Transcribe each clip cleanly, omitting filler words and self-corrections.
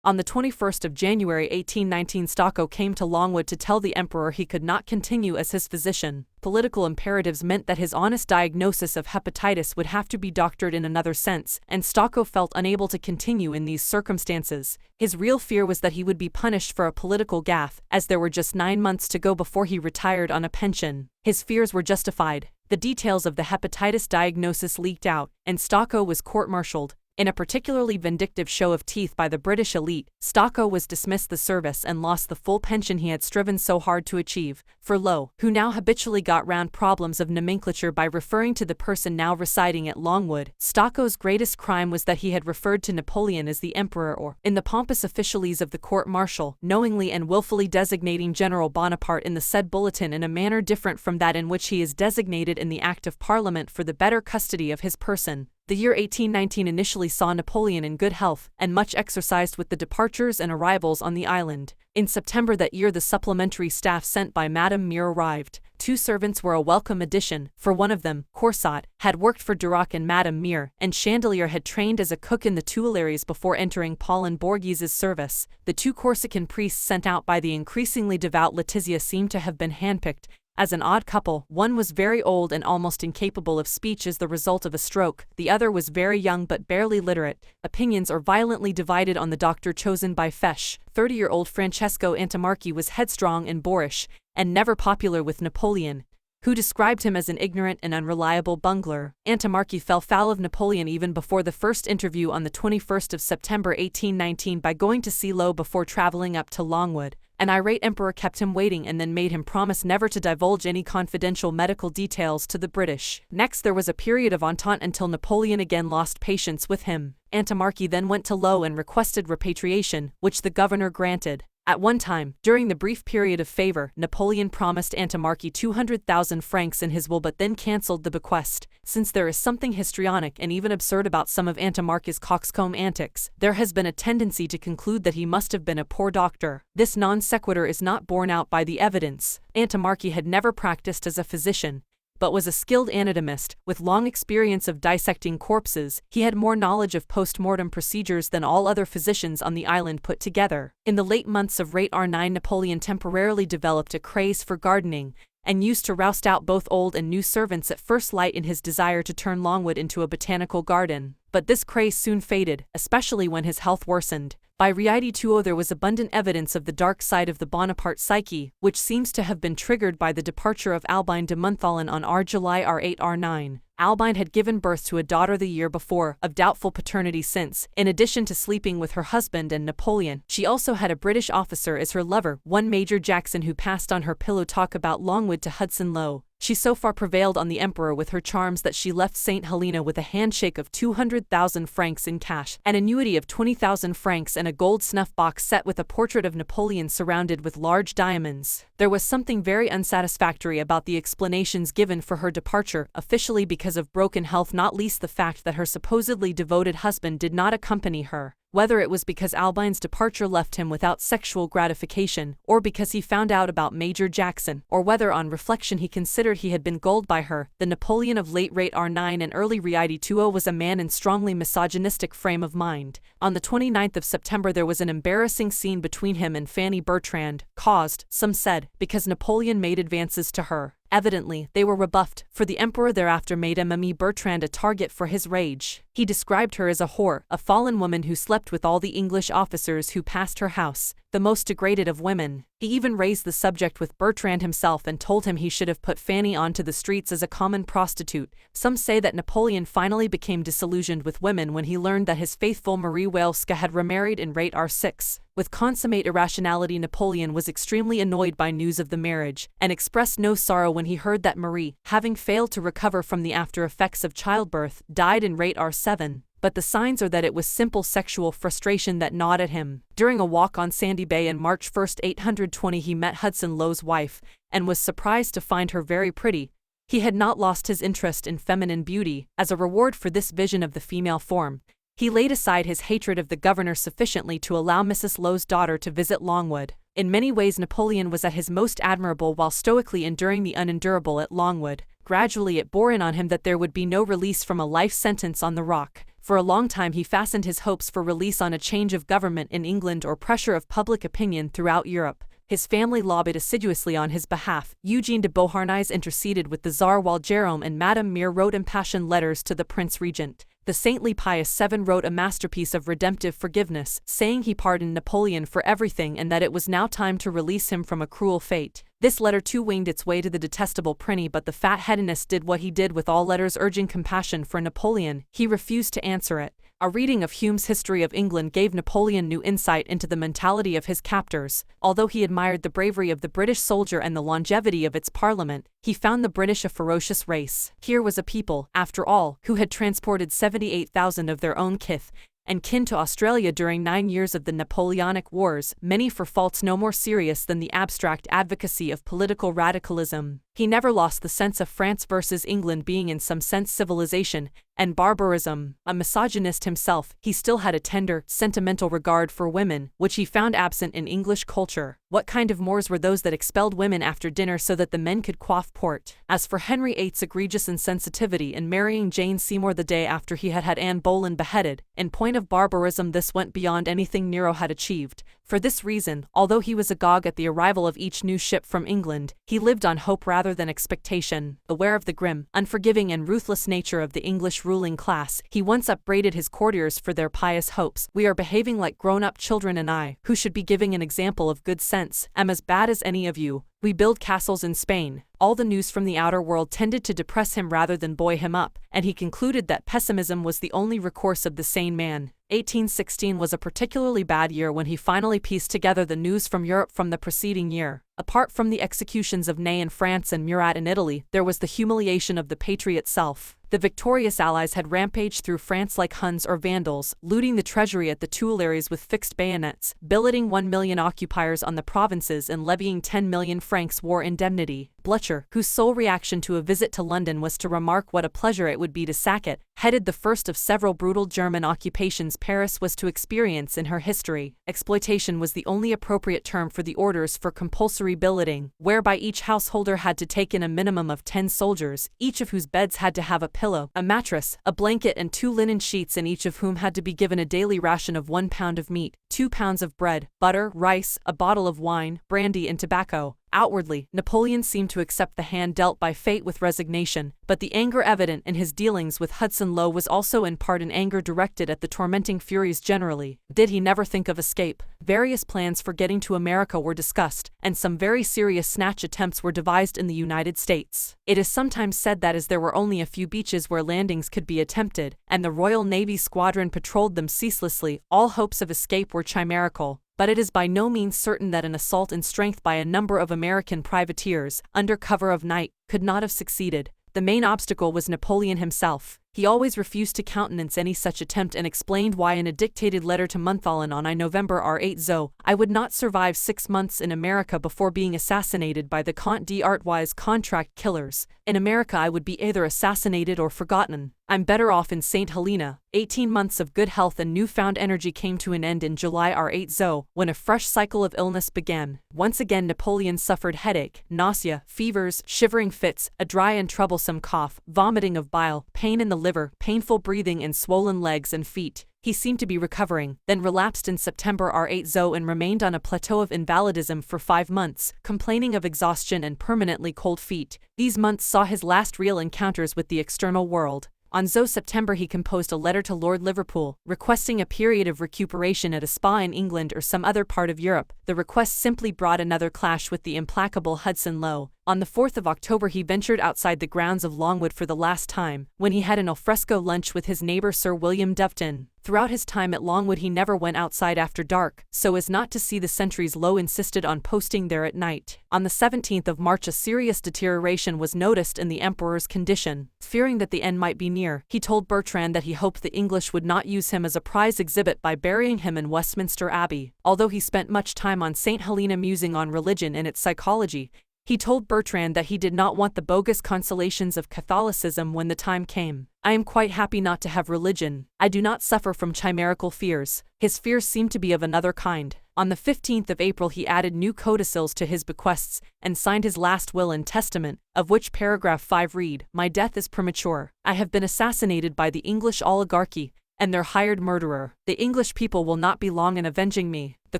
On the 21st of January 1819, Stocko came to Longwood to tell the emperor he could not continue as his physician. Political imperatives meant that his honest diagnosis of hepatitis would have to be doctored in another sense, and Stocko felt unable to continue in these circumstances. His real fear was that he would be punished for a political gaffe, as there were just 9 months to go before he retired on a pension. His fears were justified. The details of the hepatitis diagnosis leaked out, and Stocko was court-martialed. In a particularly vindictive show of teeth by the British elite, Stocko was dismissed the service and lost the full pension he had striven so hard to achieve. For Lowe, who now habitually got round problems of nomenclature by referring to the person now residing at Longwood, Stocko's greatest crime was that he had referred to Napoleon as the emperor or, in the pompous officialese of the court-martial, knowingly and willfully designating General Bonaparte in the said bulletin in a manner different from that in which he is designated in the Act of Parliament for the better custody of his person. The year 1819 initially saw Napoleon in good health, and much exercised with the departures and arrivals on the island. In September that year the supplementary staff sent by Madame Muir arrived. 2 servants were a welcome addition, for one of them, Corsat, had worked for Duroc and Madame Muir, and Chandelier had trained as a cook in the Tuileries before entering Paulin Borghese's service. The 2 Corsican priests sent out by the increasingly devout Letizia seemed to have been handpicked. As an odd couple, one was very old and almost incapable of speech as the result of a stroke, the other was very young but barely literate. Opinions are violently divided on the doctor chosen by Fesch. 30-year-old Francesco Antimarchi was headstrong and boorish, and never popular with Napoleon, who described him as an ignorant and unreliable bungler. Antimarchi fell foul of Napoleon even before the first interview on the 21st of September 1819 by going to see Lowe before traveling up to Longwood. An irate emperor kept him waiting and then made him promise never to divulge any confidential medical details to the British. Next there was a period of entente until Napoleon again lost patience with him. Antimarchi then went to Lowe and requested repatriation, which the governor granted. At one time, during the brief period of favor, Napoleon promised Antimarchi 200,000 francs in his will but then cancelled the bequest. Since there is something histrionic and even absurd about some of Antimarchi's coxcomb antics, there has been a tendency to conclude that he must have been a poor doctor. This non sequitur is not borne out by the evidence. Antimarchi had never practiced as a physician, but was a skilled anatomist, with long experience of dissecting corpses. He had more knowledge of post-mortem procedures than all other physicians on the island put together. In the late months of Rate R9, Napoleon temporarily developed a craze for gardening, and used to roust out both old and new servants at first light in his desire to turn Longwood into a botanical garden. But this craze soon faded, especially when his health worsened. By Riaiti-Tuo there was abundant evidence of the dark side of the Bonaparte psyche, which seems to have been triggered by the departure of Albine de Montholon on July R8 R9. Albine had given birth to a daughter the year before, of doubtful paternity since, in addition to sleeping with her husband and Napoleon, she also had a British officer as her lover, one Major Jackson, who passed on her pillow talk about Longwood to Hudson Lowe. She so far prevailed on the emperor with her charms that she left St. Helena with a handshake of 200,000 francs in cash, an annuity of 20,000 francs and a gold snuff box set with a portrait of Napoleon surrounded with large diamonds. There was something very unsatisfactory about the explanations given for her departure, officially because of broken health, not least the fact that her supposedly devoted husband did not accompany her. Whether it was because Albine's departure left him without sexual gratification, or because he found out about Major Jackson, or whether on reflection he considered he had been gulled by her, the Napoleon of late Rate R9 and early Riaiti-Tuo was a man in strongly misogynistic frame of mind. On the 29th of September there was an embarrassing scene between him and Fanny Bertrand, caused, some said, because Napoleon made advances to her. Evidently, they were rebuffed, for the emperor thereafter made Mimi Bertrand a target for his rage. He described her as a whore, a fallen woman who slept with all the English officers who passed her house, the most degraded of women. He even raised the subject with Bertrand himself and told him he should have put Fanny onto the streets as a common prostitute. Some say that Napoleon finally became disillusioned with women when he learned that his faithful Marie Waleska had remarried in Rate R6. With consummate irrationality, Napoleon was extremely annoyed by news of the marriage, and expressed no sorrow when he heard that Marie, having failed to recover from the after effects of childbirth, died in Rate R7. But the signs are that it was simple sexual frustration that gnawed at him. During a walk on Sandy Bay in March 1, 820, he met Hudson Lowe's wife, and was surprised to find her very pretty. He had not lost his interest in feminine beauty. As a reward for this vision of the female form, he laid aside his hatred of the governor sufficiently to allow Mrs. Lowe's daughter to visit Longwood. In many ways Napoleon was at his most admirable while stoically enduring the unendurable at Longwood. Gradually it bore in on him that there would be no release from a life sentence on the rock. For a long time he fastened his hopes for release on a change of government in England or pressure of public opinion throughout Europe. His family lobbied assiduously on his behalf. Eugene de Beauharnais interceded with the Tsar, while Jerome and Madame Mir wrote impassioned letters to the Prince Regent. The saintly Pius VII wrote a masterpiece of redemptive forgiveness, saying he pardoned Napoleon for everything and that it was now time to release him from a cruel fate. This letter too winged its way to the detestable Prinny, but the fat hedonist did what he did with all letters urging compassion for Napoleon: he refused to answer it. A reading of Hume's History of England gave Napoleon new insight into the mentality of his captors. Although he admired the bravery of the British soldier and the longevity of its parliament, he found the British a ferocious race. Here was a people, after all, who had transported 78,000 of their own kith and kin to Australia during 9 years of the Napoleonic Wars, many for faults no more serious than the abstract advocacy of political radicalism. He never lost the sense of France versus England being in some sense civilization and barbarism. A misogynist himself, he still had a tender, sentimental regard for women, which he found absent in English culture. What kind of Moors were those that expelled women after dinner so that the men could quaff port? As for Henry VIII's egregious insensitivity in marrying Jane Seymour the day after he had had Anne Boleyn beheaded, in point of barbarism this went beyond anything Nero had achieved. For this reason, although he was agog at the arrival of each new ship from England, he lived on hope rather than expectation. Aware of the grim, unforgiving and ruthless nature of the English ruling class, he once upbraided his courtiers for their pious hopes. "We are behaving like grown-up children, and I, who should be giving an example of good sense, am as bad as any of you. We build castles in Spain." All the news from the outer world tended to depress him rather than buoy him up, and he concluded that pessimism was the only recourse of the sane man. 1816 was a particularly bad year when he finally pieced together the news from Europe from the preceding year. Apart from the executions of Ney in France and Murat in Italy, there was the humiliation of the patriot self. The victorious allies had rampaged through France like Huns or Vandals, looting the treasury at the Tuileries with fixed bayonets, billeting 1 million occupiers on the provinces and levying 10 million francs war indemnity. Blücher, whose sole reaction to a visit to London was to remark what a pleasure it would be to sack it, headed the first of several brutal German occupations Paris was to experience in her history. Exploitation was the only appropriate term for the orders for compulsory billeting, whereby each householder had to take in a minimum of 10 soldiers, each of whose beds had to have a pillow, a mattress, a blanket and 2 linen sheets, and each of whom had to be given a daily ration of 1 pound of meat, 2 pounds of bread, butter, rice, a bottle of wine, brandy and tobacco. Outwardly, Napoleon seemed to accept the hand dealt by fate with resignation, but the anger evident in his dealings with Hudson Lowe was also in part an anger directed at the tormenting furies generally. Did he never think of escape? Various plans for getting to America were discussed, and some very serious snatch attempts were devised in the United States. It is sometimes said that as there were only a few beaches where landings could be attempted, and the Royal Navy squadron patrolled them ceaselessly, all hopes of escape were chimerical. But it is by no means certain that an assault in strength by a number of American privateers, under cover of night, could not have succeeded. The main obstacle was Napoleon himself. He always refused to countenance any such attempt and explained why in a dictated letter to Montholon on November R8 Zo, "I would not survive 6 months in America before being assassinated by the Comte d'Artois contract killers. In America I would be either assassinated or forgotten. I'm better off in St. Helena." 18 months of good health and newfound energy came to an end in July R8 Zo, when a fresh cycle of illness began. Once again Napoleon suffered headache, nausea, fevers, shivering fits, a dry and troublesome cough, vomiting of bile, pain in the liver, painful breathing and swollen legs and feet. He seemed to be recovering, then relapsed in September R8 Zo and remained on a plateau of invalidism for 5 months, complaining of exhaustion and permanently cold feet. These months saw his last real encounters with the external world. On September he composed a letter to Lord Liverpool, requesting a period of recuperation at a spa in England or some other part of Europe. The request simply brought another clash with the implacable Hudson Lowe. On the 4th of October he ventured outside the grounds of Longwood for the last time, when he had an alfresco lunch with his neighbour Sir William Doveton. Throughout his time at Longwood he never went outside after dark, so as not to see the sentries. Lowe insisted on posting there at night. On the 17th of March a serious deterioration was noticed in the Emperor's condition. Fearing that the end might be near, he told Bertrand that he hoped the English would not use him as a prize exhibit by burying him in Westminster Abbey. Although he spent much time on St. Helena musing on religion and its psychology, he told Bertrand that he did not want the bogus consolations of Catholicism when the time came. "I am quite happy not to have religion. I do not suffer from chimerical fears." His fears seemed to be of another kind. On the 15th of April he added new codicils to his bequests, and signed his last will and testament, of which paragraph 5 read, "My death is premature. I have been assassinated by the English oligarchy, and their hired murderer. The English people will not be long in avenging me. The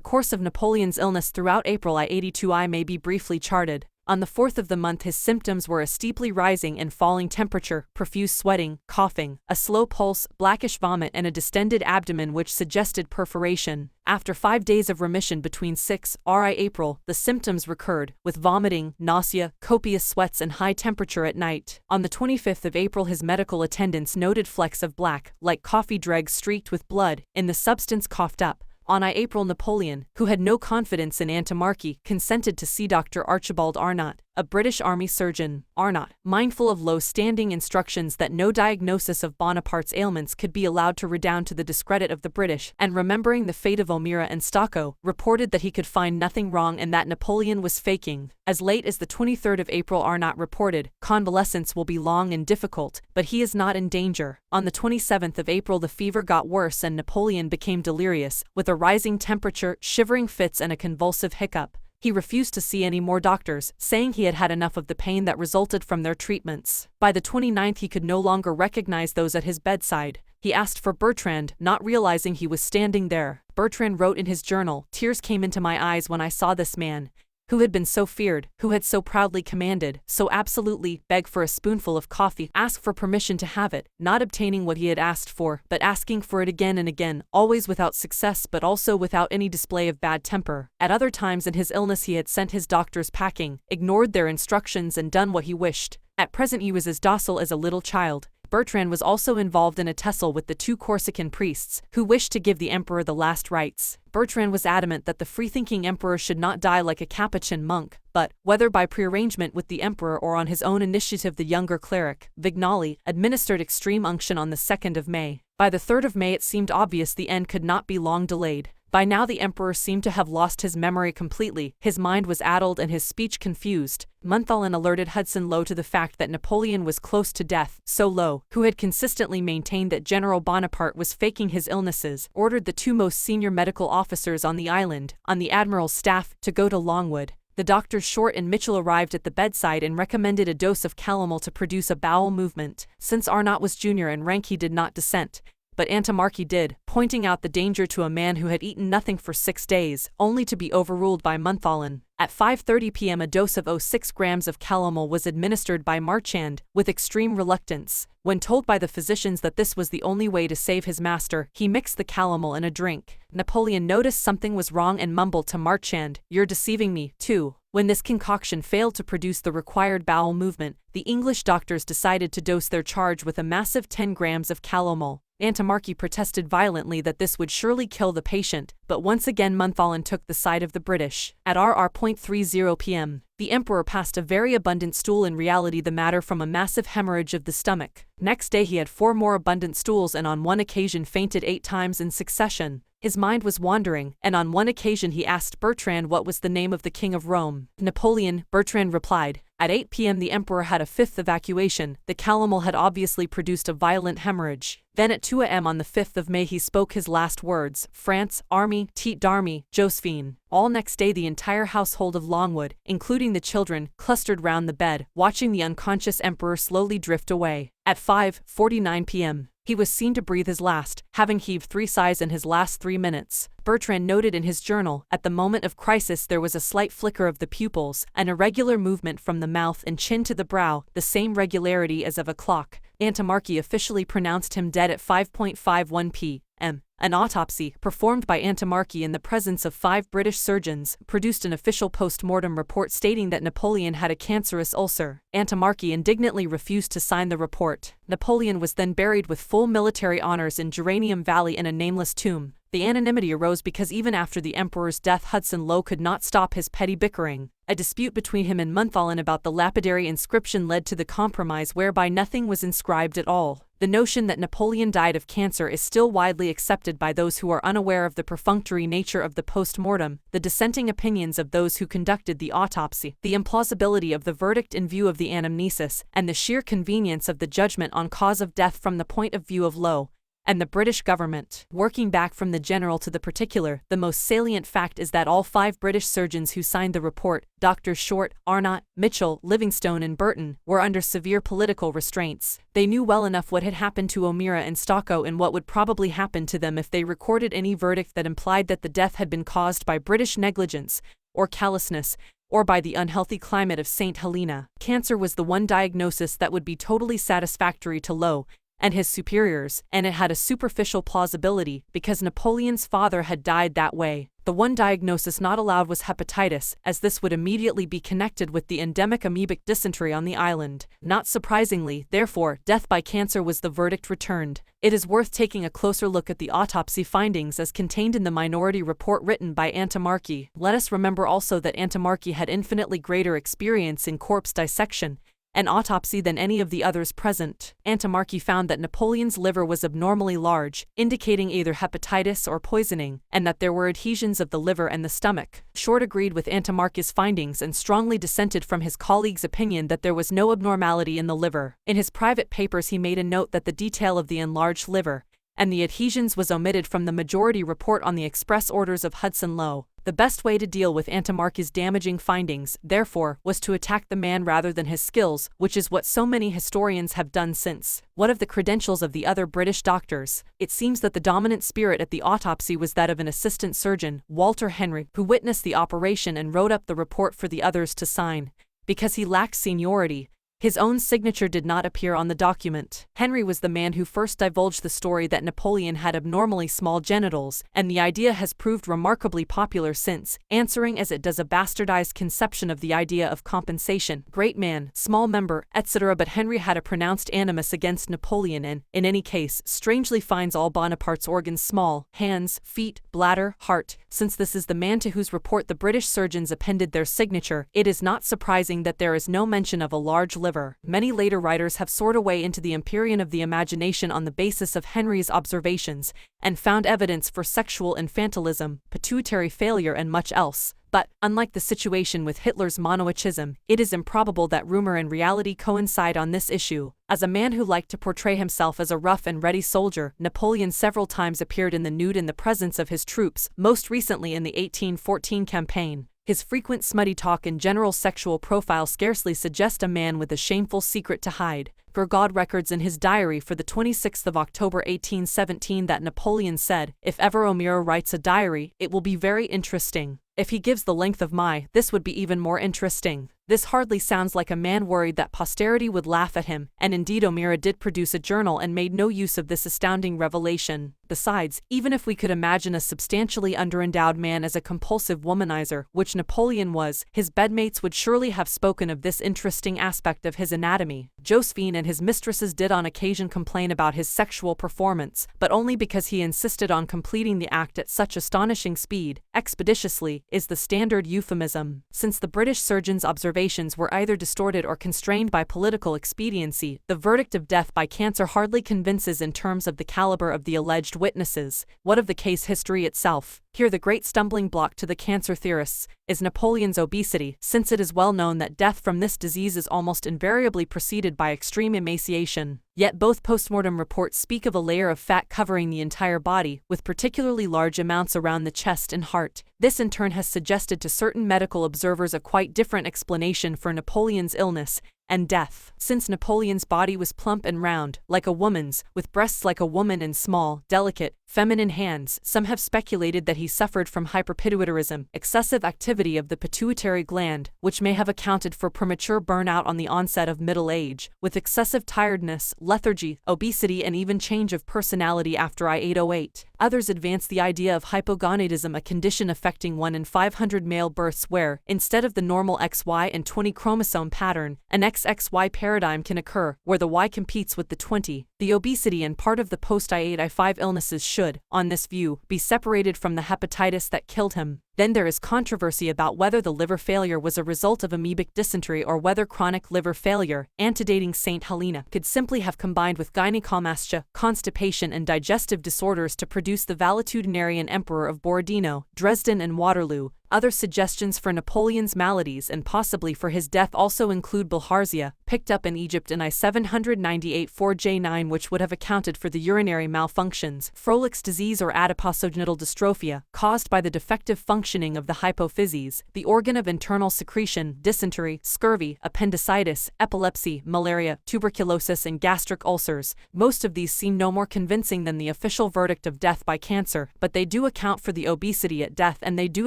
course of Napoleon's illness throughout April I-82 may be briefly charted. On the 4th of the month his symptoms were a steeply rising and falling temperature, profuse sweating, coughing, a slow pulse, blackish vomit and a distended abdomen which suggested perforation. After 5 days of remission between 6 April, the symptoms recurred, with vomiting, nausea, copious sweats and high temperature at night. On the 25th of April his medical attendants noted flecks of black, like coffee dregs streaked with blood, in the substance coughed up. On April Napoleon, who had no confidence in Antimarchi, consented to see Dr. Archibald Arnott, a British Army surgeon. Arnott, mindful of low-standing instructions that no diagnosis of Bonaparte's ailments could be allowed to redound to the discredit of the British, and remembering the fate of O'Meara and Stocko, reported that he could find nothing wrong and that Napoleon was faking. As late as the 23rd of April Arnott reported, "Convalescence will be long and difficult, but he is not in danger." On the 27th of April the fever got worse and Napoleon became delirious, with a rising temperature, shivering fits and a convulsive hiccup. He refused to see any more doctors, saying he had had enough of the pain that resulted from their treatments. By the 29th he could no longer recognize those at his bedside. He asked for Bertrand, not realizing he was standing there. Bertrand wrote in his journal, "Tears came into my eyes when I saw this man, who had been so feared, who had so proudly commanded, so absolutely, beg for a spoonful of coffee, ask for permission to have it, not obtaining what he had asked for, but asking for it again and again, always without success but also without any display of bad temper. At other times in his illness he had sent his doctors packing, ignored their instructions and done what he wished. At present he was as docile as a little child." Bertrand was also involved in a tussle with the 2 Corsican priests, who wished to give the emperor the last rites. Bertrand was adamant that the free-thinking emperor should not die like a Capuchin monk, but, whether by prearrangement with the emperor or on his own initiative, the younger cleric, Vignali, administered extreme unction on the 2nd of May. By the 3rd of May it seemed obvious the end could not be long delayed. By now the emperor seemed to have lost his memory completely, his mind was addled and his speech confused. Montholon alerted Hudson Lowe to the fact that Napoleon was close to death, so Lowe, who had consistently maintained that General Bonaparte was faking his illnesses, ordered the 2 most senior medical officers on the island, on the admiral's staff, to go to Longwood. The doctors Short and Mitchell arrived at the bedside and recommended a dose of calomel to produce a bowel movement. Since Arnott was junior in rank he did not dissent, but Antimarchi did, pointing out the danger to a man who had eaten nothing for 6 days, only to be overruled by Montholon. At 5:30 p.m. a dose of 0.6 grams of calomel was administered by Marchand, with extreme reluctance. When told by the physicians that this was the only way to save his master, he mixed the calomel in a drink. Napoleon noticed something was wrong and mumbled to Marchand, "You're deceiving me, too." When this concoction failed to produce the required bowel movement, the English doctors decided to dose their charge with a massive 10 grams of calomel. Antimarchi protested violently that this would surely kill the patient, but once again Montholon took the side of the British. At RR.30 p.m., the emperor passed a very abundant stool, in reality the matter from a massive hemorrhage of the stomach. Next day he had 4 more abundant stools and on one occasion fainted 8 times in succession. His mind was wandering, and on one occasion he asked Bertrand what was the name of the King of Rome. "Napoleon," Bertrand replied. At 8 p.m. the emperor had a 5th evacuation. The calomel had obviously produced a violent hemorrhage. Then at 2 a.m. on the 5th of May he spoke his last words: "France, army, tete d'army, Josephine." All next day the entire household of Longwood, including the children, clustered round the bed, watching the unconscious emperor slowly drift away. At 5:49 p.m., he was seen to breathe his last, having heaved 3 sighs in his last 3 minutes. Bertrand noted in his journal, "At the moment of crisis there was a slight flicker of the pupils, an irregular movement from the mouth and chin to the brow, the same regularity as of a clock." Antimarchi officially pronounced him dead at 5:51 p.m. An autopsy, performed by Antimarchi in the presence of 5 British surgeons, produced an official post-mortem report stating that Napoleon had a cancerous ulcer. Antimarchi indignantly refused to sign the report. Napoleon was then buried with full military honors in Geranium Valley in a nameless tomb. The anonymity arose because even after the emperor's death Hudson Lowe could not stop his petty bickering. A dispute between him and Montholon about the lapidary inscription led to the compromise whereby nothing was inscribed at all. The notion that Napoleon died of cancer is still widely accepted by those who are unaware of the perfunctory nature of the post-mortem, the dissenting opinions of those who conducted the autopsy, the implausibility of the verdict in view of the anamnesis, and the sheer convenience of the judgment on cause of death from the point of view of Lowe, and the British government. Working back from the general to the particular, the most salient fact is that all 5 British surgeons who signed the report, Drs. Short, Arnott, Mitchell, Livingstone and Burton, were under severe political restraints. They knew well enough what had happened to O'Meara and Stocko and what would probably happen to them if they recorded any verdict that implied that the death had been caused by British negligence, or callousness, or by the unhealthy climate of St. Helena. Cancer was the one diagnosis that would be totally satisfactory to Lowe and his superiors, and it had a superficial plausibility because Napoleon's father had died that way. The one diagnosis not allowed was hepatitis, as this would immediately be connected with the endemic amoebic dysentery on the island. Not surprisingly, therefore, death by cancer was the verdict returned. It is worth taking a closer look at the autopsy findings as contained in the minority report written by Antimarchi. Let us remember also that Antimarchi had infinitely greater experience in corpse dissection and autopsy than any of the others present. Antimarchi found that Napoleon's liver was abnormally large, indicating either hepatitis or poisoning, and that there were adhesions of the liver and the stomach. Short agreed with Antimarchi's findings and strongly dissented from his colleague's opinion that there was no abnormality in the liver. In his private papers he made a note that the detail of the enlarged liver and the adhesions was omitted from the majority report on the express orders of Hudson Lowe. The best way to deal with Antimarchi's damaging findings, therefore, was to attack the man rather than his skills, which is what so many historians have done since. What of the credentials of the other British doctors? It seems that the dominant spirit at the autopsy was that of an assistant surgeon, Walter Henry, who witnessed the operation and wrote up the report for the others to sign. Because he lacked seniority, his own signature did not appear on the document. Henry was the man who first divulged the story that Napoleon had abnormally small genitals, and the idea has proved remarkably popular since, answering as it does a bastardized conception of the idea of compensation. Great man, small member, etc. But Henry had a pronounced animus against Napoleon and, in any case, strangely finds all Bonaparte's organs small: hands, feet, bladder, heart. Since this is the man to whose report the British surgeons appended their signature, it is not surprising that there is no mention of a large liver. Many later writers have soared away into the empyrean of the imagination on the basis of Henry's observations, and found evidence for sexual infantilism, pituitary failure and much else. But, unlike the situation with Hitler's monoichism, it is improbable that rumor and reality coincide on this issue. As a man who liked to portray himself as a rough and ready soldier, Napoleon several times appeared in the nude in the presence of his troops, most recently in the 1814 campaign. His frequent smutty talk and general sexual profile scarcely suggest a man with a shameful secret to hide. Gergaud records in his diary for the 26th of October 1817 that Napoleon said, "If ever O'Meara writes a diary, it will be very interesting. If he gives the length of this would be even more interesting." This hardly sounds like a man worried that posterity would laugh at him, and indeed O'Meara did produce a journal and made no use of this astounding revelation. Besides, even if we could imagine a substantially underendowed man as a compulsive womanizer, which Napoleon was, his bedmates would surely have spoken of this interesting aspect of his anatomy. Josephine and his mistresses did on occasion complain about his sexual performance, but only because he insisted on completing the act at such astonishing speed. Expeditiously is the standard euphemism. Since the British surgeon's observations were either distorted or constrained by political expediency, the verdict of death by cancer hardly convinces in terms of the caliber of the alleged witnesses. What of the case history itself? Here the great stumbling block to the cancer theorists is Napoleon's obesity, since it is well known that death from this disease is almost invariably preceded by extreme emaciation. Yet both postmortem reports speak of a layer of fat covering the entire body, with particularly large amounts around the chest and heart. This in turn has suggested to certain medical observers a quite different explanation for Napoleon's illness and death. Since Napoleon's body was plump and round, like a woman's, with breasts like a woman and small, delicate, feminine hands, some have speculated that he suffered from hyperpituitarism, excessive activity of the pituitary gland, which may have accounted for premature burnout on the onset of middle age, with excessive tiredness, lethargy, obesity and even change of personality after I-808. Others advance the idea of hypogonadism, a condition affecting 1 in 500 male births where, instead of the normal XY and 20 chromosome pattern, an XXY paradigm can occur, where the Y competes with the 20. The obesity and part of the post-I-8I5 illnesses should, on this view, be separated from the hepatitis that killed him. Then there is controversy about whether the liver failure was a result of amoebic dysentery or whether chronic liver failure, antedating St. Helena, could simply have combined with gynecomastia, constipation and digestive disorders to produce the valetudinarian emperor of Borodino, Dresden and Waterloo. Other suggestions for Napoleon's maladies and possibly for his death also include bilharzia, picked up in Egypt in I-798 4J9, which would have accounted for the urinary malfunctions, Froelich's disease or adiposogenital dystrophia, caused by the defective functioning of the hypophyses, the organ of internal secretion, dysentery, scurvy, appendicitis, epilepsy, malaria, tuberculosis, and gastric ulcers. Most of these seem no more convincing than the official verdict of death by cancer, but they do account for the obesity at death, and they do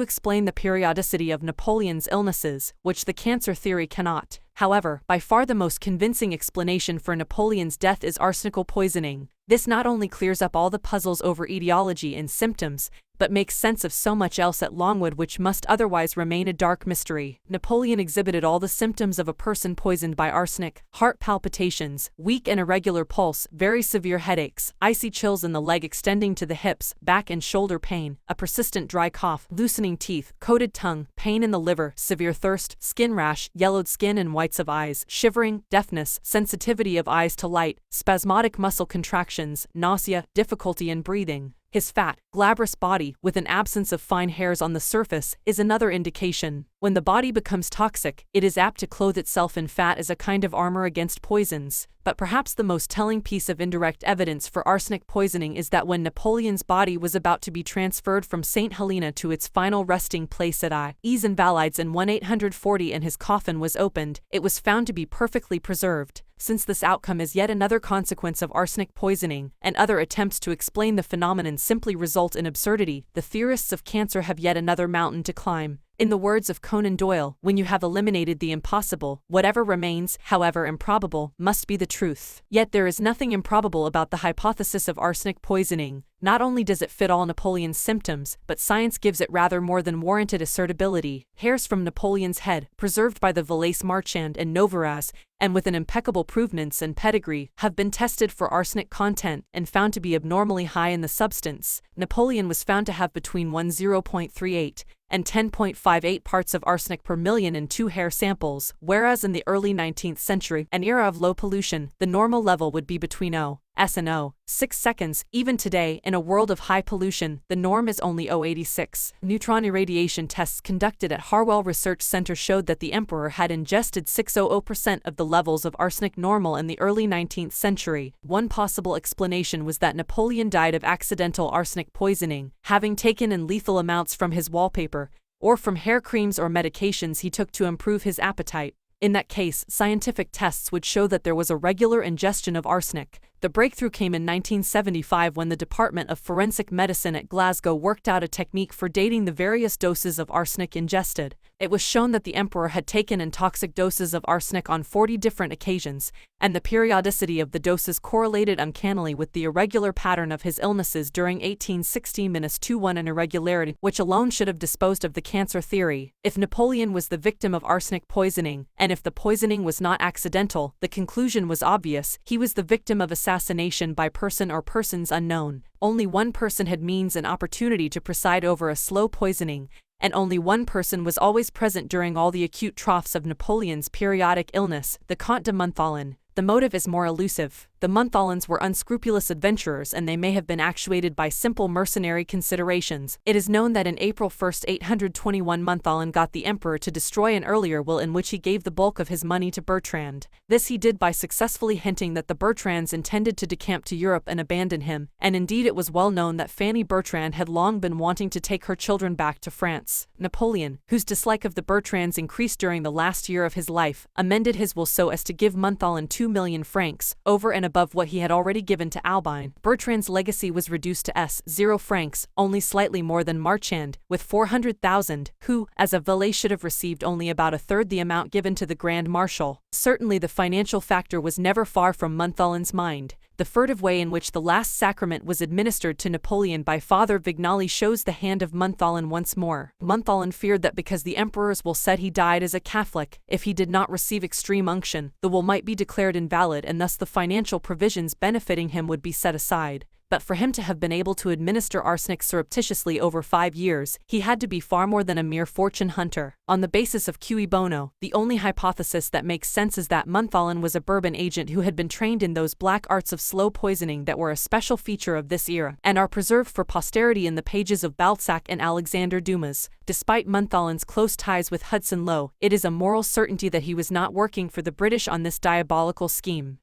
explain the periodicity of Napoleon's illnesses, which the cancer theory cannot. However, by far the most convincing explanation for Napoleon's death is arsenical poisoning. This not only clears up all the puzzles over etiology and symptoms, but makes sense of so much else at Longwood which must otherwise remain a dark mystery. Napoleon exhibited all the symptoms of a person poisoned by arsenic: heart palpitations, weak and irregular pulse, very severe headaches, icy chills in the leg extending to the hips, back and shoulder pain, a persistent dry cough, loosening teeth, coated tongue, pain in the liver, severe thirst, skin rash, yellowed skin and whites of eyes, shivering, deafness, sensitivity of eyes to light, spasmodic muscle contractions, nausea, difficulty in breathing. His fat, glabrous body, with an absence of fine hairs on the surface, is another indication. When the body becomes toxic, it is apt to clothe itself in fat as a kind of armor against poisons. But perhaps the most telling piece of indirect evidence for arsenic poisoning is that when Napoleon's body was about to be transferred from St. Helena to its final resting place at Ys Invalides in 1840 and his coffin was opened, it was found to be perfectly preserved. Since this outcome is yet another consequence of arsenic poisoning, and other attempts to explain the phenomenon simply result in absurdity, the theorists of cancer have yet another mountain to climb. In the words of Conan Doyle, when you have eliminated the impossible, whatever remains, however improbable, must be the truth. Yet there is nothing improbable about the hypothesis of arsenic poisoning. Not only does it fit all Napoleon's symptoms, but science gives it rather more than warranted assertability. Hairs from Napoleon's head, preserved by the Valais Marchand and Noverraz, and with an impeccable provenance and pedigree, have been tested for arsenic content and found to be abnormally high in the substance. Napoleon was found to have between 10.38 and 10.58 parts of arsenic per million in 2 hair samples, whereas in the early 19th century, an era of low pollution, the normal level would be between 0.6 and 0.6 seconds. Even today, in a world of high pollution, the norm is only 0.86. Neutron irradiation tests conducted at Harwell Research Center showed that the emperor had ingested 600% of the levels of arsenic normal in the early 19th century. One possible explanation was that Napoleon died of accidental arsenic poisoning, having taken in lethal amounts from his wallpaper, or from hair creams or medications he took to improve his appetite. In that case, scientific tests would show that there was a regular ingestion of arsenic. The breakthrough came in 1975 when the Department of Forensic Medicine at Glasgow worked out a technique for dating the various doses of arsenic ingested. It was shown that the emperor had taken in toxic doses of arsenic on 40 different occasions, and the periodicity of the doses correlated uncannily with the irregular pattern of his illnesses during 1816-21, an irregularity which alone should have disposed of the cancer theory. If Napoleon was the victim of arsenic poisoning, and if the poisoning was not accidental, the conclusion was obvious: he was the victim of assassination by person or persons unknown. Only one person had means and opportunity to preside over a slow poisoning, and only one person was always present during all the acute troughs of Napoleon's periodic illness, the Comte de Montholon. The motive is more elusive. The Montholons were unscrupulous adventurers, and they may have been actuated by simple mercenary considerations. It is known that in April 1, 821, Montholon got the emperor to destroy an earlier will in which he gave the bulk of his money to Bertrand. This he did by successfully hinting that the Bertrands intended to decamp to Europe and abandon him, and indeed it was well known that Fanny Bertrand had long been wanting to take her children back to France. Napoleon, whose dislike of the Bertrands increased during the last year of his life, amended his will so as to give Montholon 2 million francs, over and above what he had already given to Albine. Bertrand's legacy was reduced to 0 francs, only slightly more than Marchand, with 400,000, who, as a valet, should have received only about a third the amount given to the Grand Marshal. Certainly the financial factor was never far from Montholon's mind. The furtive way in which the last sacrament was administered to Napoleon by Father Vignali shows the hand of Montholon once more. Montholon feared that because the emperor's will said he died as a Catholic, if he did not receive extreme unction, the will might be declared invalid and thus the financial provisions benefiting him would be set aside. but for him to have been able to administer arsenic surreptitiously over 5 years, he had to be far more than a mere fortune hunter. On the basis of cui bono, the only hypothesis that makes sense is that Montholin was a Bourbon agent who had been trained in those black arts of slow poisoning that were a special feature of this era, and are preserved for posterity in the pages of Balzac and Alexander Dumas. Despite Montholin's close ties with Hudson Lowe, it is a moral certainty that he was not working for the British on this diabolical scheme.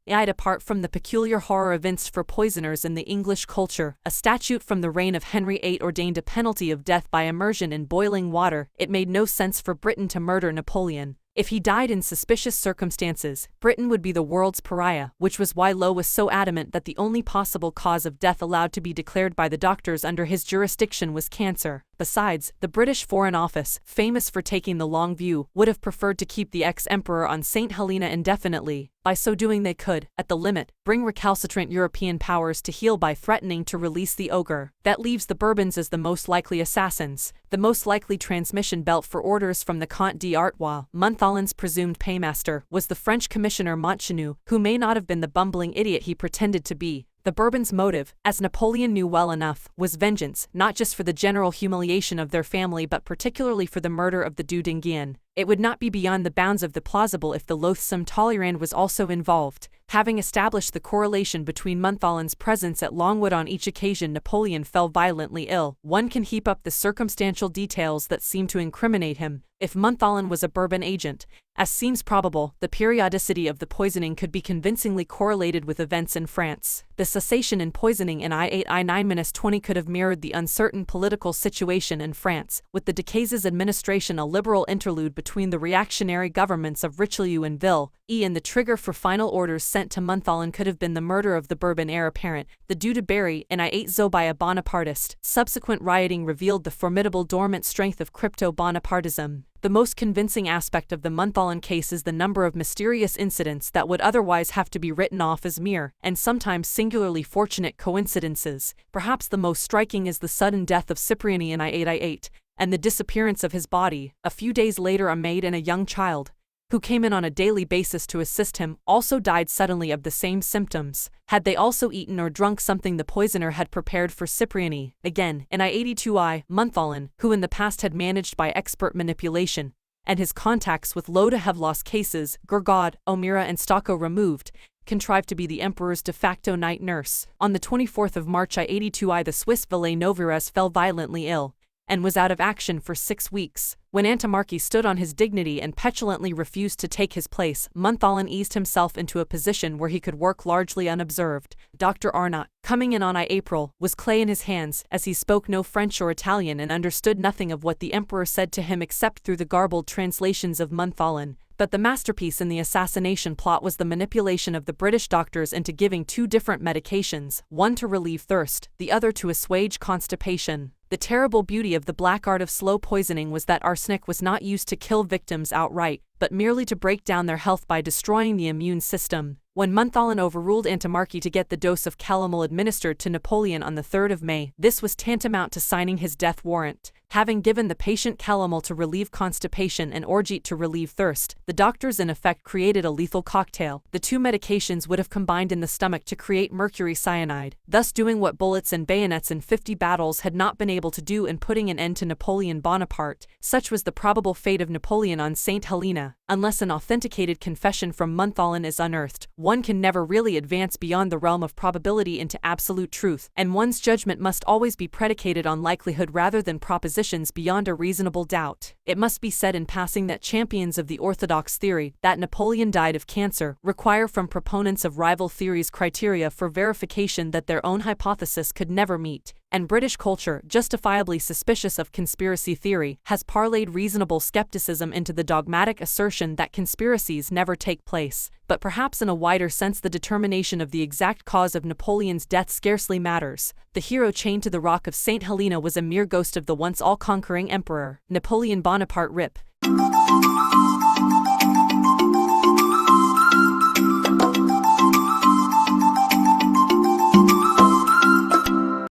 Apart from the peculiar horror evinced for poisoners in the English culture, a statute from the reign of Henry VIII ordained a penalty of death by immersion in boiling water. It made no sense for Britain to murder Napoleon. If he died in suspicious circumstances, Britain would be the world's pariah, which was why Lowe was so adamant that the only possible cause of death allowed to be declared by the doctors under his jurisdiction was cancer. Besides, the British Foreign Office, famous for taking the long view, would have preferred to keep the ex-emperor on St. Helena indefinitely. By so doing they could, at the limit, bring recalcitrant European powers to heel by threatening to release the ogre. That leaves the Bourbons as the most likely assassins. The most likely transmission belt for orders from the Comte d'Artois, Montholin's presumed paymaster, was the French commissioner Montchenu, who may not have been the bumbling idiot he pretended to be. The Bourbons' motive, as Napoleon knew well enough, was vengeance, not just for the general humiliation of their family but particularly for the murder of the Duc d'Enghien. It would not be beyond the bounds of the plausible if the loathsome Talleyrand was also involved. Having established the correlation between Montholin's presence at Longwood on each occasion Napoleon fell violently ill, one can heap up the circumstantial details that seem to incriminate him. If Montholin was a Bourbon agent, as seems probable, the periodicity of the poisoning could be convincingly correlated with events in France. The cessation in poisoning in I8-I9-20 could have mirrored the uncertain political situation in France, with the Decazes administration a liberal interlude between the reactionary governments of Richelieu and Ville, and the trigger for final orders sent to Montholin could have been the murder of the Bourbon heir apparent, the Duc de Berry, in I8 by a Bonapartist. Subsequent rioting revealed the formidable dormant strength of crypto-Bonapartism. The most convincing aspect of the Montholin case is the number of mysterious incidents that would otherwise have to be written off as mere, and sometimes singularly fortunate coincidences. Perhaps the most striking is the sudden death of Cipriani in I8, and the disappearance of his body. A few days later a maid and a young child, who came in on a daily basis to assist him, also died suddenly of the same symptoms. Had they also eaten or drunk something the poisoner had prepared for Cipriani? Again, in I82I, Montholin, who in the past had managed by expert manipulation, and his contacts with Lowe to have lost cases, Gourgaud, O'Meara and Stocco removed, contrived to be the emperor's de facto night nurse. On the 24th of March I82I the Swiss valet Novarez fell violently ill, and was out of action for 6 weeks. When Antimarchi stood on his dignity and petulantly refused to take his place, Montholin eased himself into a position where he could work largely unobserved. Dr. Arnott, coming in on April, was clay in his hands, as he spoke no French or Italian and understood nothing of what the emperor said to him except through the garbled translations of Montholin. But the masterpiece in the assassination plot was the manipulation of the British doctors into giving 2 different medications, one to relieve thirst, the other to assuage constipation. The terrible beauty of the black art of slow poisoning was that arsenic was not used to kill victims outright, but merely to break down their health by destroying the immune system. When Montholin overruled Antimarchi to get the dose of calomel administered to Napoleon on the 3rd of May, this was tantamount to signing his death warrant. Having given the patient calomel to relieve constipation and orgeat to relieve thirst, the doctors in effect created a lethal cocktail. The 2 medications would have combined in the stomach to create mercury cyanide, thus doing what bullets and bayonets in 50 battles had not been able to do in putting an end to Napoleon Bonaparte. Such was the probable fate of Napoleon on St. Helena. Unless an authenticated confession from Montholin is unearthed, one can never really advance beyond the realm of probability into absolute truth, and one's judgment must always be predicated on likelihood rather than propositions beyond a reasonable doubt. It must be said in passing that champions of the orthodox theory that Napoleon died of cancer require from proponents of rival theories criteria for verification that their own hypothesis could never meet. And British culture, justifiably suspicious of conspiracy theory, has parlayed reasonable skepticism into the dogmatic assertion that conspiracies never take place. But perhaps in a wider sense the determination of the exact cause of Napoleon's death scarcely matters. The hero chained to the rock of St. Helena was a mere ghost of the once all-conquering emperor. Napoleon Bonaparte RIP.